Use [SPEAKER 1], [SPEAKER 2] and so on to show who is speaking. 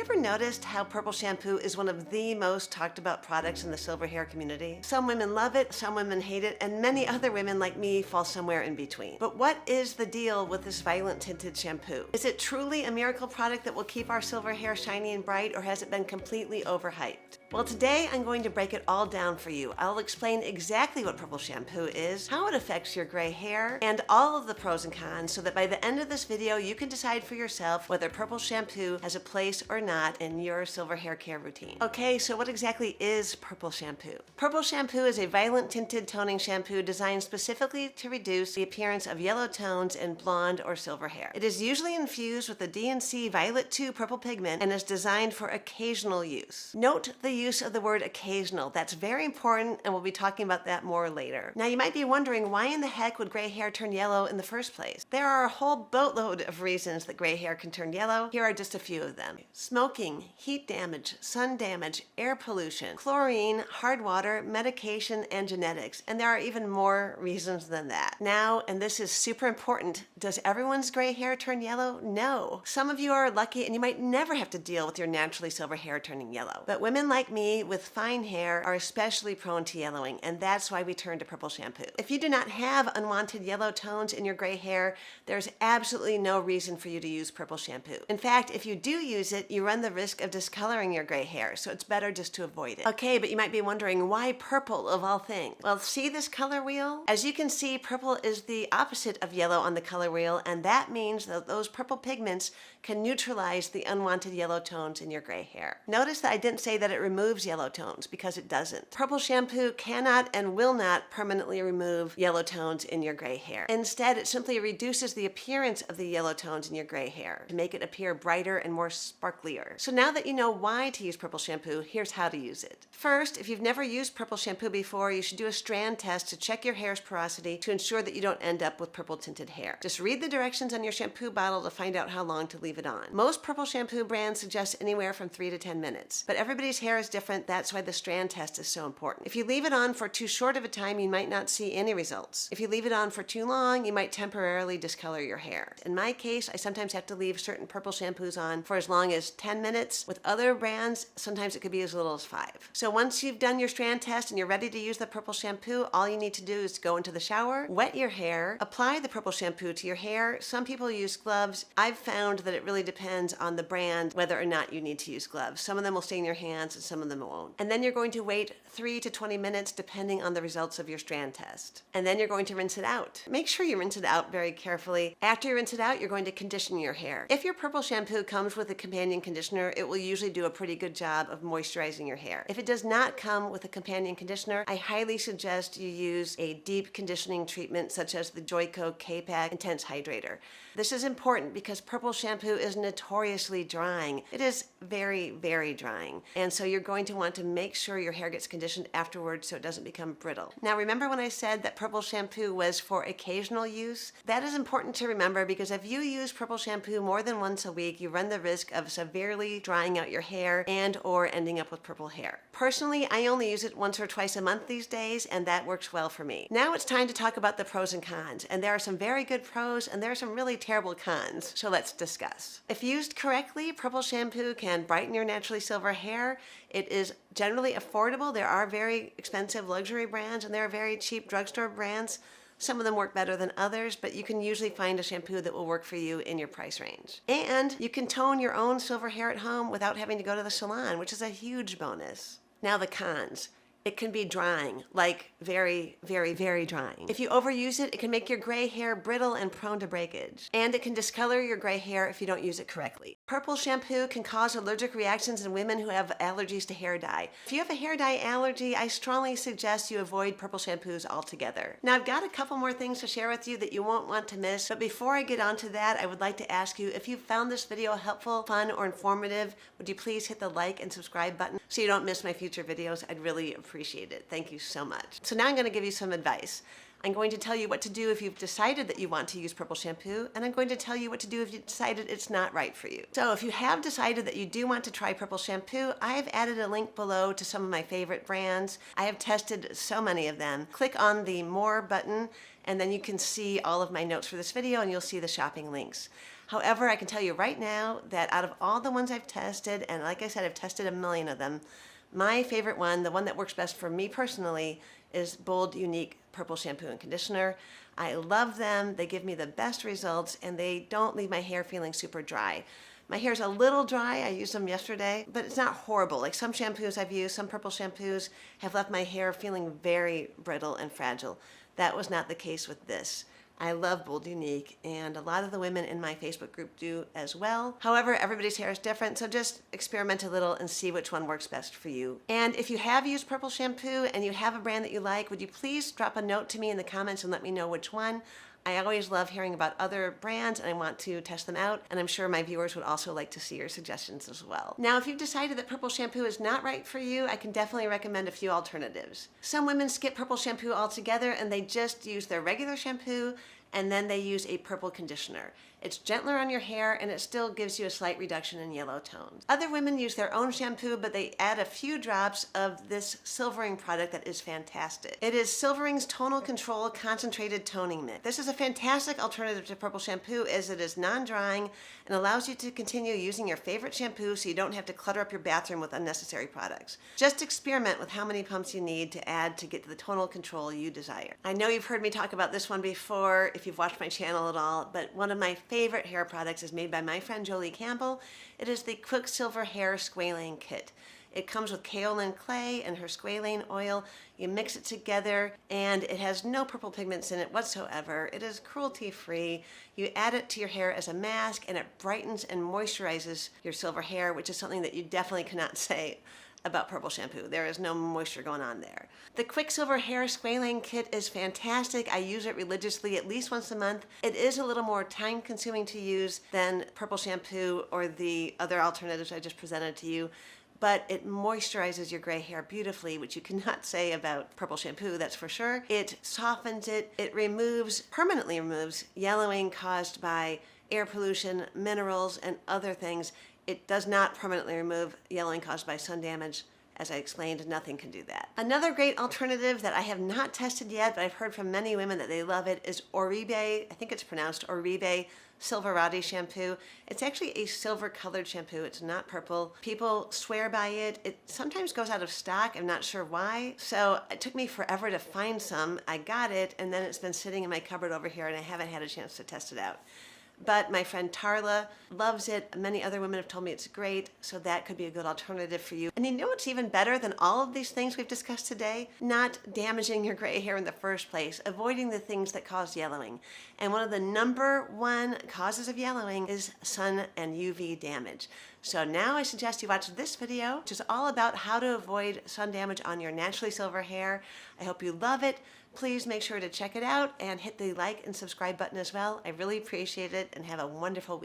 [SPEAKER 1] ever noticed how purple shampoo is one of the most talked about products in the silver hair community? Some women love it, some women hate it, and many other women like me fall somewhere in between. But what is the deal with this violet tinted shampoo? Is it truly a miracle product that will keep our silver hair shiny and bright, or has it been completely overhyped? Well, today I'm going to break it all down for you. I'll explain exactly what purple shampoo is, how it affects your gray hair, and all of the pros and cons, so that by the end of this video you can decide for yourself whether purple shampoo has a place or not in your silver hair care routine. Okay, so what exactly is purple shampoo? Purple shampoo is a violet tinted toning shampoo designed specifically to reduce the appearance of yellow tones in blonde or silver hair. It is usually infused with the DNC Violet 2 purple pigment and is designed for occasional use. Note the use of the word occasional. That's very important, and we'll be talking about that more later. Now you might be wondering, why in the heck would gray hair turn yellow in the first place? There are a whole boatload of reasons that gray hair can turn yellow. Here are just a few of them. Smoking, heat damage, sun damage, air pollution, chlorine, hard water, medication, and genetics. And there are even more reasons than that. Now, and this is super important, does everyone's gray hair turn yellow? No. Some of you are lucky and you might never have to deal with your naturally silver hair turning yellow. But women like me with fine hair are especially prone to yellowing, and that's why we turn to purple shampoo. If you do not have unwanted yellow tones in your gray hair, there's absolutely no reason for you to use purple shampoo. In fact, if you do use it, you run the risk of discoloring your gray hair, so it's better just to avoid it. Okay, but you might be wondering, why purple of all things? Well, see this color wheel? As you can see, purple is the opposite of yellow on the color wheel, and that means that those purple pigments can neutralize the unwanted yellow tones in your gray hair. Notice that I didn't say that it removes yellow tones, because it doesn't. Purple shampoo cannot and will not permanently remove yellow tones in your gray hair. Instead, it simply reduces the appearance of the yellow tones in your gray hair to make it appear brighter and more sparklier. So now that you know why to use purple shampoo, here's how to use it. First, if you've never used purple shampoo before, you should do a strand test to check your hair's porosity to ensure that you don't end up with purple tinted hair. Just read the directions on your shampoo bottle to find out how long to leave it on. Most purple shampoo brands suggest anywhere from 3 to 10 minutes, but everybody's hair is different. That's why the strand test is so important. If you leave it on for too short of a time, you might not see any results. If you leave it on for too long, you might temporarily discolor your hair. In my case, I sometimes have to leave certain purple shampoos on for as long as 10 minutes. With other brands, sometimes it could be as little as 5. So once you've done your strand test and you're ready to use the purple shampoo, all you need to do is go into the shower, wet your hair, apply the purple shampoo to your hair. Some people use gloves. I've found that it really depends on the brand whether or not you need to use gloves. Some of them will stay in your hands and some of them won't. And then you're going to wait 3 to 20 minutes depending on the results of your strand test. And then you're going to rinse it out. Make sure you rinse it out very carefully. After you rinse it out, you're going to condition your hair. If your purple shampoo comes with a companion conditioner, it will usually do a pretty good job of moisturizing your hair. If it does not come with a companion conditioner, I highly suggest you use a deep conditioning treatment such as the Joico K-Pack Intense Hydrator. This is important because purple shampoo is notoriously drying. It is very, very drying. And so you're going to want to make sure your hair gets conditioned afterwards so it doesn't become brittle. Now remember when I said that purple shampoo was for occasional use? That is important to remember, because if you use purple shampoo more than once a week, you run the risk of severely drying out your hair and or ending up with purple hair. Personally, I only use it once or twice a month these days, and that works well for me. Now it's time to talk about the pros and cons, and there are some very good pros and there are some really terrible cons, so let's discuss. If used correctly, purple shampoo can brighten your naturally silver hair. It is generally affordable. There are very expensive luxury brands and there are very cheap drugstore brands. Some of them work better than others, but you can usually find a shampoo that will work for you in your price range. And you can tone your own silver hair at home without having to go to the salon, which is a huge bonus. Now the cons. It can be drying, like very, very, very drying. If you overuse it, it can make your gray hair brittle and prone to breakage. And it can discolor your gray hair if you don't use it correctly. Purple shampoo can cause allergic reactions in women who have allergies to hair dye. If you have a hair dye allergy, I strongly suggest you avoid purple shampoos altogether. Now I've got a couple more things to share with you that you won't want to miss, but before I get onto that, I would like to ask you, if you found this video helpful, fun, or informative, would you please hit the like and subscribe button so you don't miss my future videos? I'd really appreciate it. Thank you so much. So now I'm going to give you some advice. I'm going to tell you what to do if you've decided that you want to use purple shampoo, and I'm going to tell you what to do if you decided it's not right for you. So if you have decided that you do want to try purple shampoo, I've added a link below to some of my favorite brands. I have tested so many of them. Click on the More button, and then you can see all of my notes for this video, and you'll see the shopping links. However, I can tell you right now that out of all the ones I've tested, and like I said, I've tested a million of them, my favorite one, the one that works best for me personally, is Bold Unique Purple Shampoo and Conditioner. I love them. They give me the best results, and they don't leave my hair feeling super dry. My hair's a little dry. I used them yesterday, but it's not horrible. Like some shampoos I've used, some purple shampoos have left my hair feeling very brittle and fragile. That was not the case with this. I love Bold Unique, and a lot of the women in my Facebook group do as well. However, everybody's hair is different, so just experiment a little and see which one works best for you. And if you have used purple shampoo and you have a brand that you like, would you please drop a note to me in the comments and let me know which one? I always love hearing about other brands, and I want to test them out, and I'm sure my viewers would also like to see your suggestions as well. Now, if you've decided that purple shampoo is not right for you, I can definitely recommend a few alternatives. Some women skip purple shampoo altogether and they just use their regular shampoo, and then they use a purple conditioner. It's gentler on your hair, and it still gives you a slight reduction in yellow tones. Other women use their own shampoo, but they add a few drops of this Silvering product that is fantastic. It is Silvering's Tonal Control Concentrated Toning Mix. This is a fantastic alternative to purple shampoo, as it is non-drying and allows you to continue using your favorite shampoo so you don't have to clutter up your bathroom with unnecessary products. Just experiment with how many pumps you need to add to get to the tonal control you desire. I know you've heard me talk about this one before if you've watched my channel at all, but one of my favorite hair products is made by my friend Jolie Campbell. It is the Quicksilver Hair Squalane Kit. It comes with kaolin clay and her squalane oil. You mix it together, and it has no purple pigments in it whatsoever. It is cruelty-free. You add it to your hair as a mask, and it brightens and moisturizes your silver hair, which is something that you definitely cannot say about purple shampoo. There is no moisture going on there. The Quicksilver Hair Squalane Kit is fantastic. I use it religiously at least once a month. It is a little more time consuming to use than purple shampoo or the other alternatives I just presented to you, but it moisturizes your gray hair beautifully, which you cannot say about purple shampoo, that's for sure. It softens it. It permanently removes yellowing caused by air pollution, minerals, and other things. It does not permanently remove yellowing caused by sun damage. As I explained, nothing can do that. Another great alternative that I have not tested yet, but I've heard from many women that they love it, is Oribe, I think it's pronounced Oribe Silverati shampoo. It's actually a silver colored shampoo. It's not purple. People swear by it. It sometimes goes out of stock. I'm not sure why. So it took me forever to find some. I got it, and then it's been sitting in my cupboard over here, and I haven't had a chance to test it out. But my friend Tarla loves it. Many other women have told me it's great, so that could be a good alternative for you. And you know what's even better than all of these things we've discussed today? Not damaging your gray hair in the first place, avoiding the things that cause yellowing. And one of the #1 causes of yellowing is sun and UV damage. So now I suggest you watch this video, which is all about how to avoid sun damage on your naturally silver hair. I hope you love it. Please make sure to check it out and hit the like and subscribe button as well. I really appreciate it, and have a wonderful week.